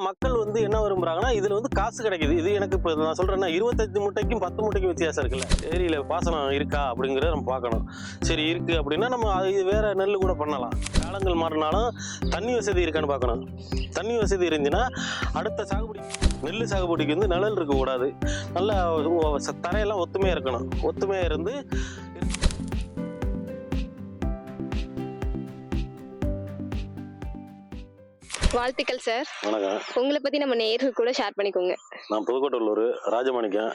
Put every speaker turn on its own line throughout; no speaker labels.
மக்கள் வந்து என்ன விரும்புறாங்கன்னா இதுல வந்து காசு கிடைக்குது. இது எனக்கு இப்போ நான் சொல்றேன்னா 25 மூட்டைக்கும் 10 மூட்டைக்கும் வித்தியாசம் இருக்குல்ல. ஏரியில பாசனம் இருக்கா அப்படிங்கிறத நம்ம பார்க்கணும். சரி இருக்கு அப்படின்னா நம்ம அது வேற நெல் கூட பண்ணலாம். காலங்கள் மாறினாலும் தண்ணி வசதி இருக்கான்னு பார்க்கணும். தண்ணி வசதி இருந்துச்சுன்னா அடுத்த சாகுபடி நெல் சாகுபடிக்கு வந்து நிழல் இருக்கக்கூடாது. நல்லா தரையெல்லாம் ஒத்துமையா இருக்கணும். ஒத்துமையா இருந்து
வாழ்த்துக்கள் சார்.
வணக்கம்.
உங்களை பத்தி நம்ம நேயர்கள் கூட ஷேர் பண்ணிக்கோங்க.
நான் புதுக்கோட்டூர் ராஜமாணிக்கம்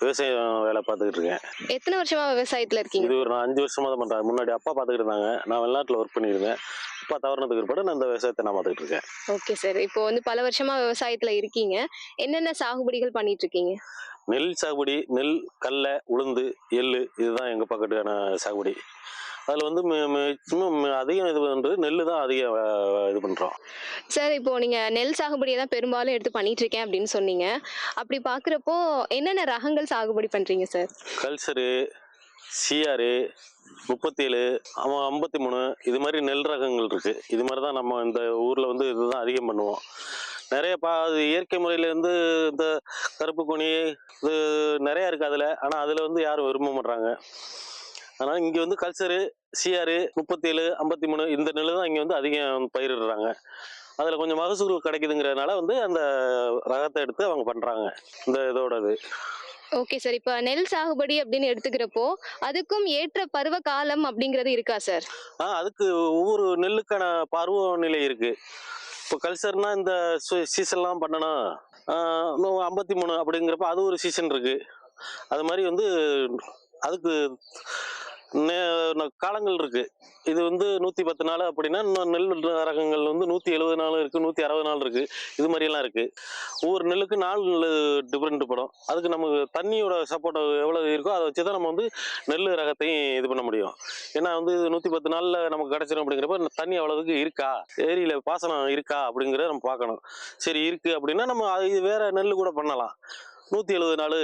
விவசாயம் வேலை பார்த்துக்கிட்டு இருக்கேன்.
எத்தனை வருஷமா விவசாயத்துல இருக்கீங்க?
இது ஒரு நான் 5 வருஷமா தான் பண்றேன். முன்னாடி அப்பா பார்த்துக்கிட்டு இருந்தாங்க. நான் வெளிநாட்டில் ஒர்க் பண்ணியிருந்தேன். அப்பா தவறுனதுக்கு பிற்பாடு நான் இந்த விவசாயத்தை நான் பார்த்துக்கிட்டு இருக்கேன்.
Okay sir. இப்போ வந்து பல வருஷமா விவசாயத்துல இருக்கீங்க. என்னென்ன சாகுபடிகள் பண்ணிட்டு இருக்கீங்க?
நெல் சாகுபடி, நெல், கடலை, உளுந்து, எள்ளு இதுதான் எங்க பக்கத்துக்கான சாகுபடி. அதில் வந்து அதிகம் இது பண்ணுறது நெல் தான் அதிகம் இது பண்ணுறோம்.
சார் இப்போ நீங்க நெல் சாகுபடியை தான் பெரும்பாலும் எடுத்து பண்ணிட்டு இருக்கேன் அப்படின்னு சொன்னீங்க. அப்படி பாக்குறப்போ என்னென்ன ரகங்கள் சாகுபடி பண்றீங்க சார்?
கல்சரு, சிஆர் 37, 53 இது மாதிரி நெல் ரகங்கள் இருக்கு. இது மாதிரி தான் நம்ம இந்த ஊர்ல வந்து இதுதான் அதிகம் பண்ணுவோம். நிறைய இயற்கை முறையில இருந்து இந்த கருப்பு கொனி இது நிறைய இருக்கு அதுல. ஆனா அதுல வந்து யாரும் விரும்ப மாட்டாங்க. அதனால இங்க வந்து கல்சரு, சிஆர் 37, 53 இந்த நெல் தான் இங்க வந்து அதிகம் பயிரிடுறாங்க. அதுல கொஞ்சம் மகசூல் கிடைக்குதுங்கிறதுனால வந்து அந்த ரகத்தை எடுத்து அவங்க பண்றாங்க. இந்த இதோட
ஓகே சார். இப்ப நெல் சாகுபடி அப்படின்னு எடுத்துக்கிறப்போ அதுக்கும் ஏற்ற பருவ காலம் அப்படிங்கிறது இருக்கா சார்?
அதுக்கு ஒவ்வொரு நெல்லுக்கான பருவநிலை இருக்கு. இப்போ கல்ச்சர்னா இந்த சீசன்லாம் பண்ணணும். 53 அப்படிங்கிறப்ப அது ஒரு சீசன் இருக்கு. அது மாதிரி வந்து அதுக்கு காலங்கள் இருக்கு. இது வந்து 110 நாள் அப்படின்னா நெல் ரகங்கள் வந்து 170 நாள் இருக்கு, 160 நாள் இருக்கு. இது மாதிரி எல்லாம் இருக்கு. ஒவ்வொரு நெல்லுக்கு நாள் டிஃபரெண்ட் படும். அதுக்கு நமக்கு தண்ணியோட சப்போர்ட் எவ்வளவு இருக்கோ அதை வச்சுதான் நம்ம வந்து நெல் ரகத்தையும் இது பண்ண முடியும். ஏன்னா வந்து 110 நாள்ல நமக்கு கிடைச்சிடும் அப்படிங்கிறப்ப தண்ணி அவ்வளவுக்கு இருக்கா, ஏரியில பாசனம் இருக்கா அப்படிங்கிறத நம்ம பார்க்கணும். சரி இருக்கு அப்படின்னா நம்ம இது வேற நெல் கூட பண்ணலாம். 170 நாள்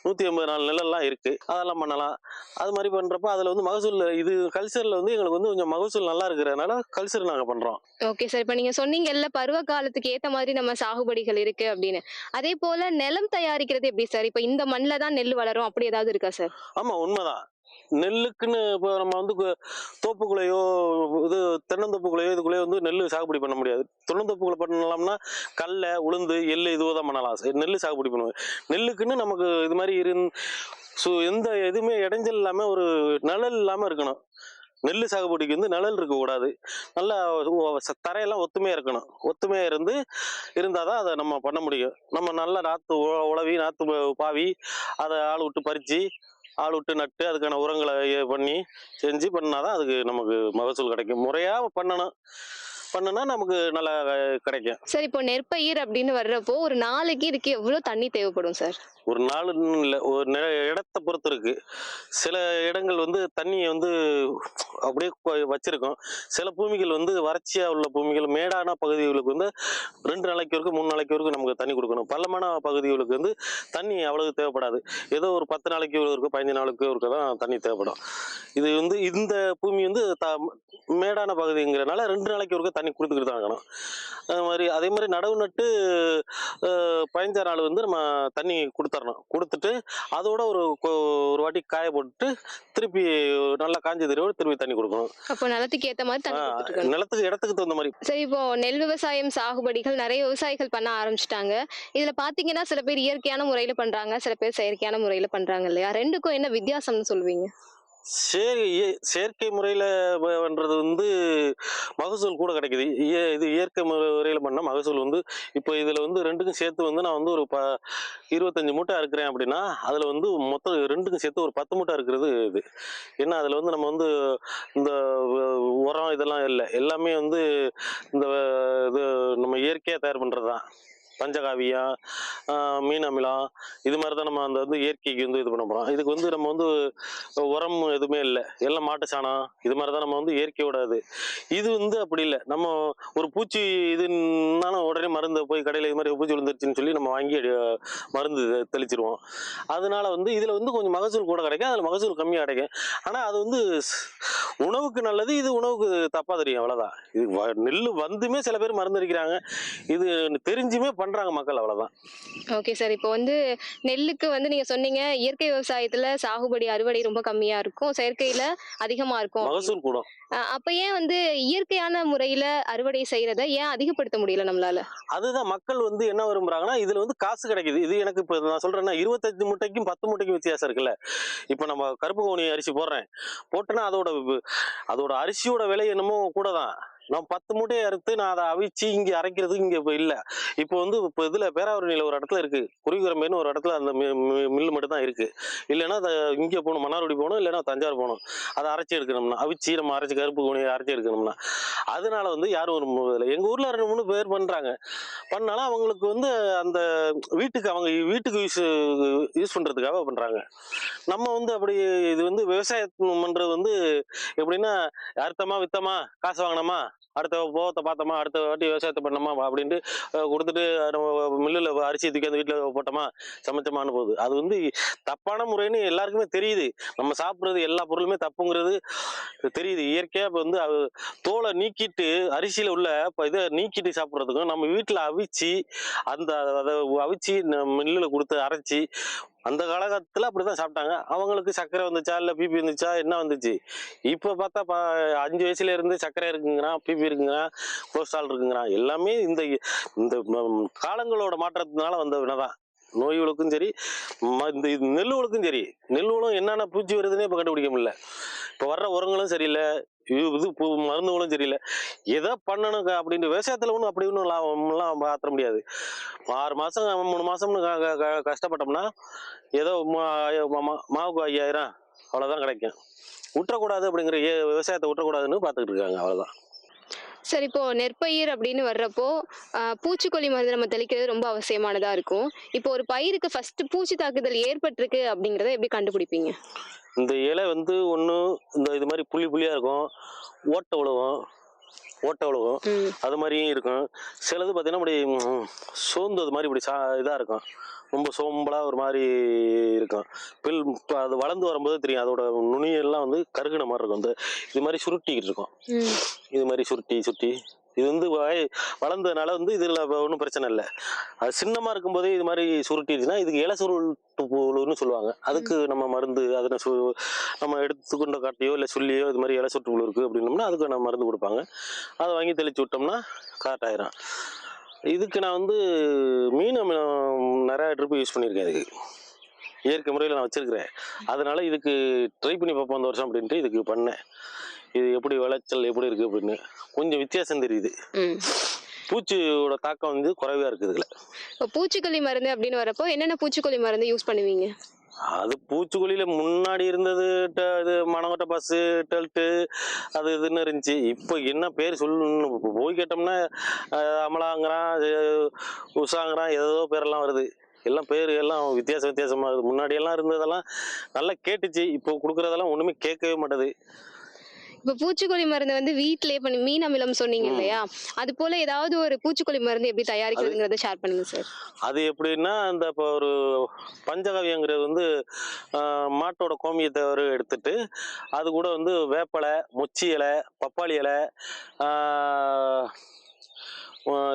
180 நாள் நெல்லெல்லாம் இருக்கு. அதெல்லாம் பண்ணலாம். அது மாதிரி பண்றப்ப அதுல வந்து மகசூல் இது கல்ச்சர்ல வந்து எங்களுக்கு வந்து கொஞ்சம் மகசூல் நல்லா இருக்கிறதுனால கல்ச்சர் நாங்க பண்றோம்.
Okay sir. இப்ப நீங்க சொன்னீங்கல்ல பருவ காலத்துக்கு ஏத்த மாதிரி நம்ம சாகுபடிகள் இருக்கு அப்படின்னு. அதே போல நிலம் தயாரிக்கிறது எப்படி சார்? இப்ப இந்த மண்ணில தான் நெல் வளரும் அப்படி ஏதாவது இருக்கா சார்?
ஆமா உண்மைதான். நெல்லுக்குன்னு இப்போ நம்ம வந்து தோப்புக்குள்ளேயோ இது தென்னந்தோப்புக்குள்ளேயோ இதுக்குள்ளேயோ வந்து நெல் சாகுபடி பண்ண முடியாது. தென்னந்தோப்புக்குள்ள பண்ணலாம்னா கடலை, உளுந்து, எள்ளு இதுதான் பண்ணலாம். நெல் சாகுபடி பண்ணுவேன். நெல்லுக்குன்னு நமக்கு இது மாதிரி எந்த எதுவுமே இடைஞ்சல் இல்லாம ஒரு நிழல் இல்லாம இருக்கணும். நெல் சாகுபடிக்கு வந்து நிழல் இருக்கக்கூடாது. நல்லா தரையெல்லாம் ஒத்துமையா இருக்கணும். ஒத்துமையா இருந்தாதான் அதை நம்ம பண்ண முடியும். நம்ம நல்லா நாற்று உழவி நாற்று பாவி அதை ஆள் விட்டு பறிச்சு ஆள் விட்டு நட்டு அதுக்கான உரங்களை பண்ணி செஞ்சு பண்ணாதான் அதுக்கு நமக்கு மகசூல் கிடைக்கும். முறையா பண்ணுனா நமக்கு நல்லா கிடைக்கும்.
சார் இப்போ நெற்பயிர் அப்படின்னு வர்றப்போ ஒரு நாளைக்கு இதுக்கு எவ்வளவு தண்ணி தேவைப்படும் சார்?
ஒரு நாளுன்னு இல்லை, ஒரு இடத்தை பொறுத்து இருக்கு. சில இடங்கள் வந்து தண்ணியை வந்து அப்படியே வச்சிருக்கோம். சில பூமிகள் வந்து வறட்சியா உள்ள பூமிகள், மேடான பகுதிகளுக்கு வந்து 2 நாளைக்கு வரைக்கும் 3 நாளைக்கு வரைக்கும் நமக்கு தண்ணி கொடுக்கணும். பள்ளமான பகுதிகளுக்கு வந்து தண்ணி அவ்வளவு தேவைப்படாது. ஏதோ ஒரு 10 நாளைக்கு இருக்கும், 15 நாளுக்கு ஒருக்க தான் தண்ணி தேவைப்படும். இது வந்து இந்த பூமி வந்து மேடான பகுதிங்கிறதுனால 2 நாளைக்கு ஒருக்க தண்ணி கொடுத்துக்கிட்டு தான் இருக்கணும். அதே மாதிரி நடவு நட்டு 15 நாள் வந்து நம்ம தண்ணி கொடுத்துட்டு அதோட ஒரு வாட்டி காய போட்டு திருப்பி நல்லா காஞ்ச தெரியோடு திருப்பி தண்ணி கொடுக்கணும்.
அப்போ நிலத்துக்கு ஏத்த மாதிரி தண்ணி
நிலத்துக்கு இடத்துக்கு தகுந்த மாதிரி.
சரி இப்போ நெல் விவசாயம் சாகுபடிகள் நிறைய விவசாயிகள் பண்ண ஆரம்பிச்சிட்டாங்க. இதுல பாத்தீங்கன்னா சில பேர் இயற்கையான முறையில பண்றாங்க, சில பேர் செயற்கையான முறையில பண்றாங்க இல்லையா? ரெண்டுக்கும் என்ன வித்தியாசம்னு சொல்லுவீங்க?
செயற்கை முறையில பண்றது வந்து மகசூல் கூட கிடைக்குது. இது இயற்கை முறையில பண்ண மகசூல் வந்து இப்போ இதுல வந்து ரெண்டுக்கும் சேர்த்து வந்து நான் வந்து ஒரு 25 மூட்டை இருக்கிறேன் அப்படின்னா அதுல வந்து மொத்தம் ரெண்டுக்கும் சேர்த்து ஒரு 10 மூட்டை இருக்கிறது இது. ஏன்னா அதுல வந்து நம்ம வந்து இந்த உரம் இதெல்லாம் இல்லை, எல்லாமே வந்து இந்த இது நம்ம இயற்கையா தயார் பண்றதுதான். பஞ்சகாவியம், மீன் அமிலம், இது மாதிரி தான் நம்ம அந்த வந்து இயற்கைக்கு வந்து இது பண்ண போகிறோம். இதுக்கு வந்து நம்ம வந்து உரம் எதுவுமே இல்லை, எல்லாம் மாட்டு சாணம் இது மாதிரி தான் நம்ம வந்து இயற்கையோட இது வந்து அப்படி இல்லை. நம்ம ஒரு பூச்சி இதுனாலும் உடனே மருந்து போய் கடையில் இது மாதிரி பூச்சி விழுந்துருச்சுன்னு சொல்லி நம்ம வாங்கி மருந்து தெளிச்சிருவோம். அதனால வந்து இதில் வந்து கொஞ்சம் மகசூல் கூட கிடைக்கும், அதில் மகசூல் கம்மியாக கிடைக்கும். ஆனால் அது வந்து உணவுக்கு நல்லது, இது உணவுக்கு தப்பாக தெரியும், அவ்வளோதான். இது நெல் வந்துமே சில பேர் மருந்து அடிக்கிறாங்க, இது தெரிஞ்சுமே பண்ணுறாங்க மக்கள், அவ்வளோதான்.
Okay sir. இப்போ வந்து நெல்லுக்கு வந்து நீங்க சொன்னீங்க, இயற்கை விவசாயத்துல சாகுபடி அறுவடை ரொம்ப கம்மியா இருக்கும், செயற்கையில அதிகமா இருக்கும்.
மகசூல் கூடும்.
அப்ப ஏன் வந்து இயற்கையான முறையில அறுவடை செய்யறத ஏன் அதிகப்படுத்த முடியல நம்மளால?
அதுதான் மக்கள் வந்து என்ன விரும்புறாங்கன்னா, இதுல வந்து காசு கிடைக்குது. இது எனக்கு இப்ப நான் சொல்றேன்னா 25 மூட்டைக்கும் 10 மூட்டைக்கும் வித்தியாசம் இருக்குல்ல. இப்ப நம்ம கருப்பு கவுனி அரிசி போடுறேன், போட்டேன்னா அதோட அரிசியோட விலை என்னமோ கூட தான். நான் 10 மூட்டையை அறுத்து நான் அதை அவிச்சு இங்க அரைக்கிறதுக்கு இங்க இப்ப இல்ல. இப்போ வந்து இப்போ இதுல பேராவூரணியில ஒரு இடத்துல இருக்கு, குருவிகுரம்பேன்னு ஒரு இடத்துல அந்த மில்லு மட்டும் தான் இருக்கு. இல்லைன்னா அதை இங்க போகணும், மன்னார்குடி போகணும், இல்லைன்னா தஞ்சாவூர் போகணும். அதை அரைச்சி எடுக்கணும்னா, அவிச்சு நம்ம அரைச்சி கருப்பு கவுனியை அரைச்சி எடுக்கணும்னா, அதனால வந்து யாரும் விரும்புவதில்லை. எங்க ஊர்ல 2-3 பேர் பண்றாங்க. பண்ணாலும் அவங்களுக்கு வந்து அந்த வீட்டுக்கு யூஸ் பண்றதுக்காக பண்றாங்க. நம்ம வந்து அப்படி இது வந்து விவசாயம் பண்றது வந்து எப்படின்னா, அறுத்தமா வித்தமா காசு வாங்கினோமா, அடுத்த போகத்தை பார்த்தோமா, அடுத்த வாட்டி விவசாயத்தை பண்ணோமா அப்படின்ட்டு கொடுத்துட்டு நம்ம மில்லில் அரிசி தூக்கி அந்த வீட்டில் போட்டோமா சமைச்சோமான்னு போகுது. அது வந்து தப்பான முறைன்னு எல்லாருக்குமே தெரியுது. நம்ம சாப்பிட்றது எல்லா பொருளுமே தப்புங்கிறது தெரியுது. இயற்கையாக இப்போ வந்து தோலை நீக்கிட்டு அரிசியில் உள்ள இப்போ இதை நீக்கிட்டு சாப்பிட்றதுக்கும் நம்ம வீட்டில் அவிச்சு அதை அவிச்சு மில்லில் கொடுத்து அரைச்சி அந்த காலகட்டத்தில் அப்படிதான் சாப்பிட்டாங்க. அவங்களுக்கு சர்க்கரை வந்துச்சா இல்லை பிபி வந்துச்சா என்ன வந்துச்சு? இப்போ பார்த்தா 5 வயசுல இருந்து சர்க்கரை இருக்குங்கிறான், பிபி இருக்குங்கிறான், கொலஸ்ட்ரால் இருக்குங்கிறான். எல்லாமே இந்த இந்த காலங்களோட மாற்றத்தினால வந்த வினைதான். நோய்களுக்கும் சரி, இந்த நெல்லுகளுக்கும் சரி. நெல்லுகளும் என்னென்ன பூச்சி வருதுன்னே இப்போ கண்டுபிடிக்க முடியல. இப்போ வர்ற உரங்களும் சரியில்லை, இது மருந்துகளும் சரியில்லை. எதை பண்ணணும் அப்படின்ட்டு விவசாயத்துல ஒன்றும் அப்படி ஒன்றும் லாபம்லாம் மாற்ற முடியாது. 6 மாசம் 3 மாசம்னு கஷ்டப்பட்டோம்னா ஏதோ மாவுக்கு 5000 அவ்வளவுதான் கிடைக்கும். விட்டுறக்கூடாது அப்படிங்கிற விவசாயத்தை விட்டுறக்கூடாதுன்னு பார்த்துக்கிட்டு இருக்காங்க, அவ்வளவுதான்.
சரி, இப்போ நெற்பயிர் அப்படின்னு வர்றப்போ பூச்சிக்கொல்லி மருந்து நம்ம தெளிக்கிறது ரொம்ப அவசியமானதா இருக்கும். இப்போ ஒரு பயிருக்கு ஃபர்ஸ்ட் பூச்சி தாக்குதல் ஏற்பட்டிருக்கு அப்படிங்கறத எப்படி கண்டுபிடிப்பீங்க?
இந்த இலை வந்து ஒண்ணு இந்த இது மாதிரி புள்ளி புள்ளியா இருக்கும், ஓட்டை விழுவும், அது மாதிரியும் இருக்கும். சிலது பார்த்தீங்கன்னா இப்படி சோர்ந்தது மாதிரி இப்படி இதா இருக்கும், ரொம்ப சோம்பலா ஒரு மாதிரி இருக்கும். அது வளர்ந்து வரும்போது தெரியும், அதோட நுனியெல்லாம் வந்து கருகுன மாதிரி இருக்கும். இது மாதிரி சுருட்டிக்கிட்டு இருக்கும், இது மாதிரி சுருட்டி இது வந்து வளர்ந்ததுனால வந்து இதுல ஒன்றும் பிரச்சனை இல்லை. அது சின்னமா இருக்கும்போதே இது மாதிரி சுருட்டிடுச்சுன்னா இதுக்கு இலை சுருட்டு புழுன்னு சொல்லுவாங்க. அதுக்கு நம்ம மருந்து அதை நம்ம எடுத்துக்கொண்ட காட்டையோ இல்லை சொல்லியோ இது மாதிரி இலை சுருட்டு புழு இருக்கு அப்படின்னோம்னா அதுக்கு நம்ம மருந்து கொடுப்பாங்க. அதை வாங்கி தெளிச்சு விட்டோம்னா கரெக்ட் ஆயிரும். இதுக்கு நான் வந்து மீன் நிறைய ட்ரிப் யூஸ் பண்ணியிருக்கேன். இதுக்கு இயற்கை முறையில் நான் வச்சிருக்கிறேன். அதனால இதுக்கு ட்ரை பண்ணி பார்ப்போம் இந்த வருஷம் அப்படின்ட்டு இதுக்கு பண்ணேன். இது எப்படி விளைச்சல் எப்படி இருக்கு அப்படின்னு கொஞ்சம் வித்தியாசம் தெரியுது. பூச்சியோட தாக்கம் வந்து குறைவா இருக்குது இதுல.
பூச்சிக்கொல்லி மருந்து அப்படின்னு வரப்போ என்னென்ன பூச்சிக்கொல்லி மருந்து யூஸ் பண்ணுவீங்க?
அது பூச்சிக்கொல்லியில முன்னாடி இருந்தது இது மணவட்ட பஸ் டெல்ட்டு அது இதுன்னு இருந்துச்சு. இப்போ என்ன பேர் சொல்லணும் போய் கேட்டோம்னா அமலாங்கிறான், உஷாங்கிறான், ஏதோ பேரெல்லாம் வருது. எல்லாம் பேர் எல்லாம் வித்தியாசமா இருக்குது. முன்னாடி எல்லாம் இருந்ததெல்லாம் நல்லா கேட்டுச்சு, இப்போ கொடுக்குறதெல்லாம் ஒண்ணுமே கேட்கவே மாட்டேது.
இப்ப பூச்சிக்கொல்லி மருந்து வந்து வீட்டிலேயே பண்ணி மீன் அமிலம் சொன்னீங்க இல்லையா, அது போல ஏதாவது ஒரு பூச்சிக்கொல்லி மருந்து எப்படி தயாரிக்கிறதுங்கிறத ஷேர் பண்ணுங்க சார்.
அது எப்படின்னா இந்த இப்போ ஒரு பஞ்சகவியங்கிறது வந்து மாட்டோட கோமியத்தை எடுத்துட்டு அது கூட வந்து வேப்பலை, மொச்சி இலை, பப்பாளி இலை,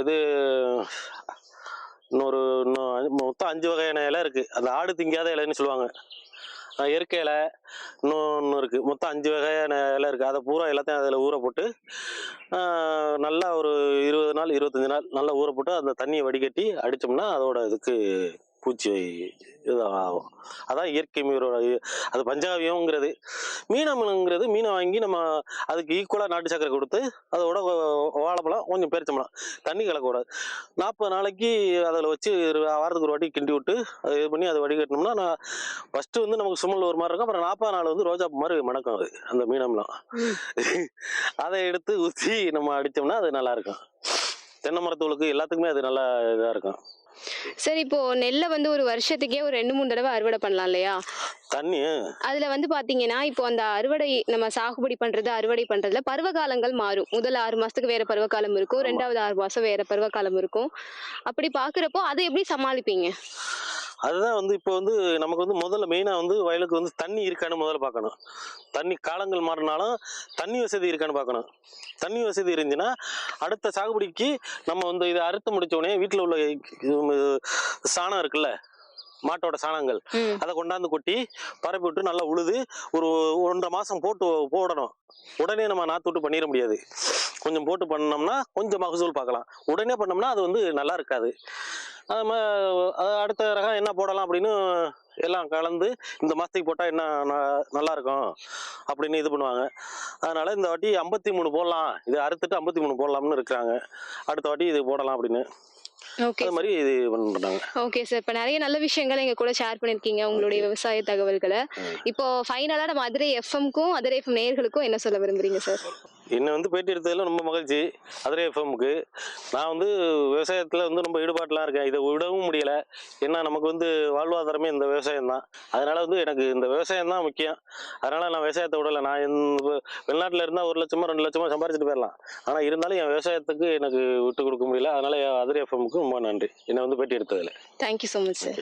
இது மொத்தம் 5 வகையான இலை இருக்கு. அந்த ஆடு திங்காத இலைன்னு சொல்லுவாங்க. இயற்கை இலை இன்னொன்று இருக்குது. மொத்தம் 5 வகையான இலை இருக்குது. அதை பூரா எல்லாத்தையும் அதில் ஊற போட்டு நல்லா ஒரு 20 நாள் 25 நாள் நல்லா ஊற போட்டு அந்த தண்ணியை வடிகட்டி அடித்தோம்னா அதோட இதுக்கு பூச்சி இதாகும். அதான் இயற்கை மீனோட அது பஞ்சகாவியம்ங்கிறது. மீனம்ங்கிறது மீனை வாங்கி நம்ம அதுக்கு ஈக்குவலாக நாட்டு சக்கரை கொடுத்து அதோட வாழைப்பழம் கொஞ்சம் பேரிச்சம்பழம் தண்ணி கலக்கக்கூடாது. 40 நாளைக்கு அதில் வச்சு வாரத்துக்கு ஒரு வாட்டி கிண்டி விட்டு அதை இது பண்ணி அதை வடிகட்டினோம்னா நான் ஃபர்ஸ்ட் வந்து நமக்கு சுமல் ஒரு மாதிரி இருக்கும். அப்புறம் 40 நாள் வந்து ரோஜா மாதிரி மணக்கும் அது அந்த மீனம்லாம். அதை எடுத்து ஊற்றி நம்ம அடித்தோம்னா அது நல்லா இருக்கும். தென்னை மரத்தூளுக்கு எல்லாத்துக்குமே அது நல்லா இதாக இருக்கும்.
சரி, இப்போ நெல்லை வந்து ஒரு வருஷத்துக்கே ஒரு 2, 3 தடவை அறுவடை பண்ணலாம் இல்லையா?
தண்ணி
அதுல வந்து பாத்தீங்கன்னா, இப்போ அந்த அறுவடை நம்ம சாகுபடி பண்றது, அறுவடை பண்றதுல பருவகாலங்கள் மாறும். முதல் 6 மாசத்துக்கு வேற பருவகாலம் இருக்கும்.
ஆமா.
2வது 6 மாசம் வேற பருவகாலம் இருக்கும். அப்படி பாக்குறப்போ அதை எப்படி சமாளிப்பீங்க?
அதுதான் வந்து இப்போ வந்து நமக்கு வந்து முதல்ல மெயினாக வந்து வயலுக்கு வந்து தண்ணி இருக்கான்னு முதல்ல பார்க்கணும். தண்ணி காலங்கள் மாறினாலும் தண்ணி வசதி இருக்கான்னு பார்க்கணும். தண்ணி வசதி இருந்துச்சுன்னா அடுத்த சாகுபடிக்கு நம்ம வந்து இதை அறுத்து முடிச்ச உடனே வீட்டில் உள்ள சாணம் இருக்குல்ல, மாட்டோட சாணங்கள்,
ம்.
அதை கொண்டாந்து கொட்டி பரப்பி விட்டு நல்லா உழுது ஒரு 1.5 மாசம் போடணும். உடனே நம்ம நாற்று விட்டு பண்ணிட முடியாது. கொஞ்சம் போட்டு பண்ணோம்னா கொஞ்சம் மகசூல் பார்க்கலாம். உடனே பண்ணோம்னா அது வந்து நல்லா இருக்காது. அது அடுத்த ரகம் என்ன போடலாம் அப்படின்னு எல்லாம் கலந்து இந்த மாசத்துக்கு போட்டால் என்ன நல்லா இருக்கும் அப்படின்னு இது பண்ணுவாங்க. அதனால இந்த வாட்டி 53 போடலாம், இது அறுத்துட்டு 53 போடலாம்னு இருக்கிறாங்க. அடுத்த வாட்டி இது போடலாம் அப்படின்னு
ஓகே
அது மாதிரி இது பண்ணுறாங்க.
Okay sir. இப்ப நிறைய நல்ல விஷயங்களை எங்க கூட ஷேர் பண்ணிருக்கீங்க, உங்களுடைய விவசாய தகவல்களை. இப்போ ஃபைனலா நம்ம மதுரை எஃப்எம்க்கும் மதுரை எஃப்எம் நேயர்களுக்கும் என்ன சொல்ல விரும்புறீங்க சார்?
என்னை வந்து பேட்டி எடுத்ததில் ரொம்ப மகிழ்ச்சி. மதுரை எஃப்எம்முக்கு நான் வந்து விவசாயத்தில் வந்து ரொம்ப ஈடுபாட்டெலாம் இருக்கேன். இதை விடவும் முடியலை. ஏன்னா நமக்கு வந்து வாழ்வாதாரமே இந்த விவசாயம் தான். அதனால் வந்து எனக்கு இந்த விவசாயம் தான் முக்கியம். அதனால் நான் விவசாயத்தை விடலை. நான் வெளிநாட்டில் இருந்தால் 1 லட்சமோ 2 லட்சமோ சம்பாரிச்சிட்டு போயிடலாம். ஆனால் இருந்தாலும் என் விவசாயத்துக்கு எனக்கு விட்டு கொடுக்க முடியல. அதனால் மதுரை எஃப்எம்முக்கு ரொம்ப நன்றி என்னை வந்து பேட்டி எடுத்ததில்.
Thank you so much sir.